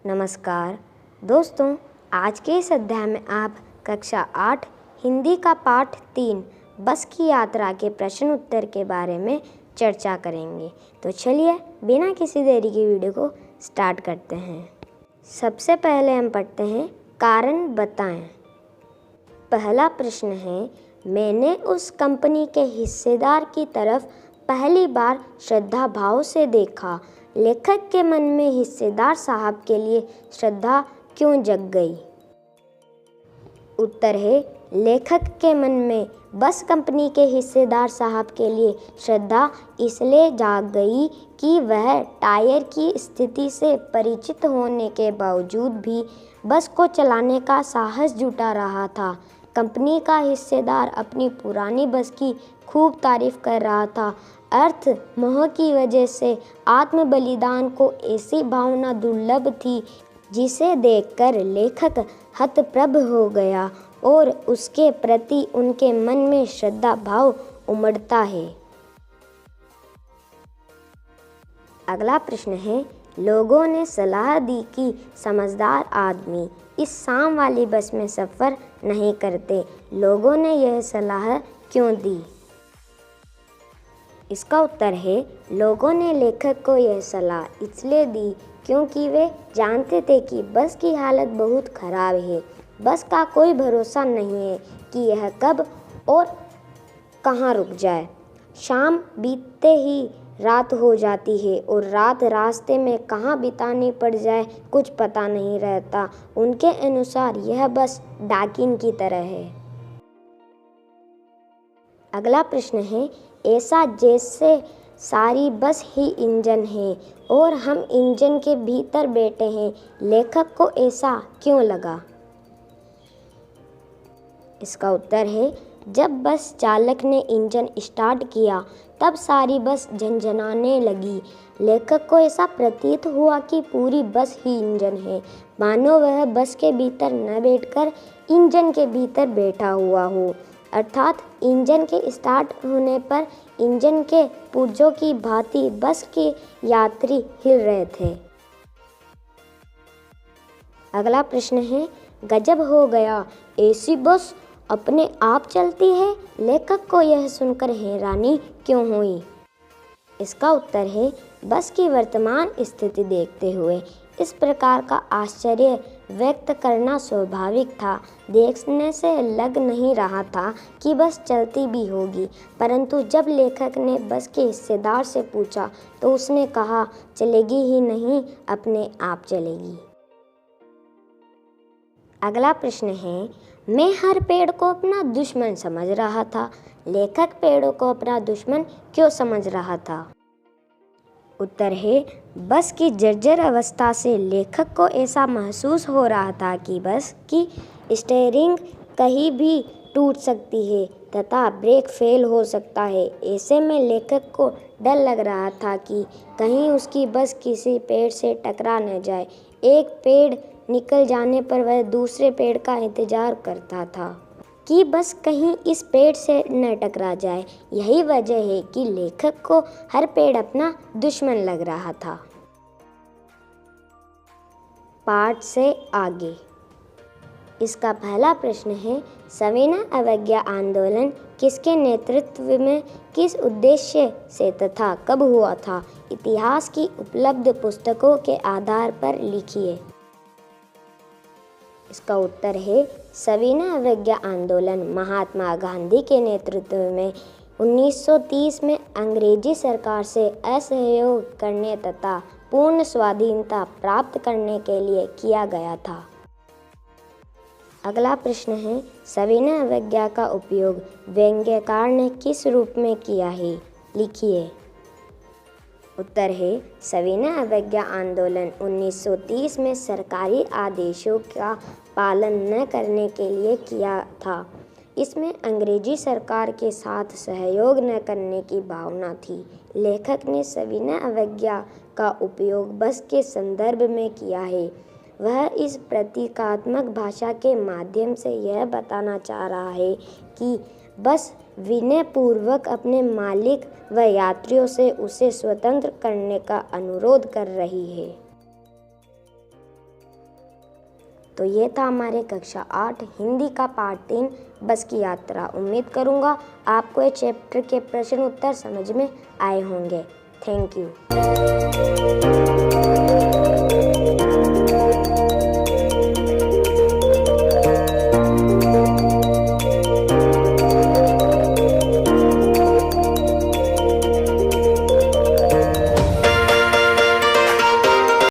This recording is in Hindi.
नमस्कार दोस्तों, आज के इस अध्याय में आप कक्षा 8 हिंदी का पाठ 3 बस की यात्रा के प्रश्न उत्तर के बारे में चर्चा करेंगे। तो चलिए बिना किसी देरी की वीडियो को स्टार्ट करते हैं। सबसे पहले हम पढ़ते हैं कारण बताएं। पहला प्रश्न है, मैंने उस कंपनी के हिस्सेदार की तरफ पहली बार श्रद्धा भाव से देखा। लेखक के मन में हिस्सेदार साहब के लिए श्रद्धा क्यों जग गई? उत्तर है, लेखक के मन में बस कंपनी के हिस्सेदार साहब के लिए श्रद्धा इसलिए जाग गई कि वह टायर की स्थिति से परिचित होने के बावजूद भी बस को चलाने का साहस जुटा रहा था। कंपनी का हिस्सेदार अपनी पुरानी बस की खूब तारीफ कर रहा था। अर्थ मोह की वजह से आत्म बलिदान को ऐसी भावना दुर्लभ थी जिसे देखकर लेखक हतप्रभ हो गया और उसके प्रति उनके मन में श्रद्धा भाव उमड़ता है। अगला प्रश्न है, लोगों ने सलाह दी कि समझदार आदमी इस शाम वाली बस में सफ़र नहीं करते। लोगों ने यह सलाह क्यों दी? इसका उत्तर है, लोगों ने लेखक को यह सलाह इसलिए दी क्योंकि वे जानते थे कि बस की हालत बहुत ख़राब है। बस का कोई भरोसा नहीं है कि यह कब और कहाँ रुक जाए। शाम बीतते ही रात हो जाती है और रात रास्ते में कहाँ बितानी पड़ जाए कुछ पता नहीं रहता। उनके अनुसार यह बस डाकिन की तरह है। अगला प्रश्न है, ऐसा जैसे सारी बस ही इंजन है और हम इंजन के भीतर बैठे हैं। लेखक को ऐसा क्यों लगा? इसका उत्तर है, जब बस चालक ने इंजन स्टार्ट किया तब सारी बस झनझनाने लगी। लेखक को ऐसा प्रतीत हुआ कि पूरी बस ही इंजन है, मानो वह बस के भीतर न बैठकर इंजन के भीतर बैठा हुआ हो। अर्थात इंजन के स्टार्ट होने पर इंजन के पुर्जों की भांति बस के यात्री हिल रहे थे। अगला प्रश्न है, गजब हो गया, ऐसी बस अपने आप चलती है। लेखक को यह सुनकर हैरानी क्यों हुई? इसका उत्तर है, बस की वर्तमान स्थिति देखते हुए इस प्रकार का आश्चर्य व्यक्त करना स्वाभाविक था। देखने से लग नहीं रहा था कि बस चलती भी होगी, परंतु जब लेखक ने बस के हिस्सेदार से पूछा तो उसने कहा, चलेगी ही नहीं, अपने आप चलेगी। अगला प्रश्न है, मैं हर पेड़ को अपना दुश्मन समझ रहा था। लेखक पेड़ों को अपना दुश्मन क्यों समझ रहा था? उत्तर है, बस की जर्जर अवस्था से लेखक को ऐसा महसूस हो रहा था कि बस की स्टीयरिंग कहीं भी टूट सकती है तथा ब्रेक फेल हो सकता है। ऐसे में लेखक को डर लग रहा था कि कहीं उसकी बस किसी पेड़ से टकरा न जाए। एक पेड़ निकल जाने पर वह दूसरे पेड़ का इंतजार करता था कि बस कहीं इस पेड़ से न टकरा जाए। यही वजह है कि लेखक को हर पेड़ अपना दुश्मन लग रहा था। पाठ से आगे। इसका पहला प्रश्न है, सविनय अवज्ञा आंदोलन किसके नेतृत्व में, किस उद्देश्य से तथा कब हुआ था? इतिहास की उपलब्ध पुस्तकों के आधार पर लिखिए। इसका उत्तर है, सविनय अवज्ञा आंदोलन महात्मा गांधी के नेतृत्व में 1930 में अंग्रेजी सरकार से असहयोग करने तथा पूर्ण स्वाधीनता प्राप्त करने के लिए किया गया था। अगला प्रश्न है, सविनय अवज्ञा का उपयोग व्यंग्यकार ने किस रूप में किया है? लिखिए। उत्तर है, सविनय अवज्ञा आंदोलन 1930 में सरकारी आदेशों का पालन न करने के लिए किया था। इसमें अंग्रेजी सरकार के साथ सहयोग न करने की भावना थी। लेखक ने सविनय अवज्ञा का उपयोग बस के संदर्भ में किया है। वह इस प्रतीकात्मक भाषा के माध्यम से यह बताना चाह रहा है कि बस विनयपूर्वक अपने मालिक व यात्रियों से उसे स्वतंत्र करने का अनुरोध कर रही है। तो ये था हमारे कक्षा 8 हिंदी का पार्ट 3 बस की यात्रा। उम्मीद करूँगा आपको ये चैप्टर के प्रश्न उत्तर समझ में आए होंगे। Thank you.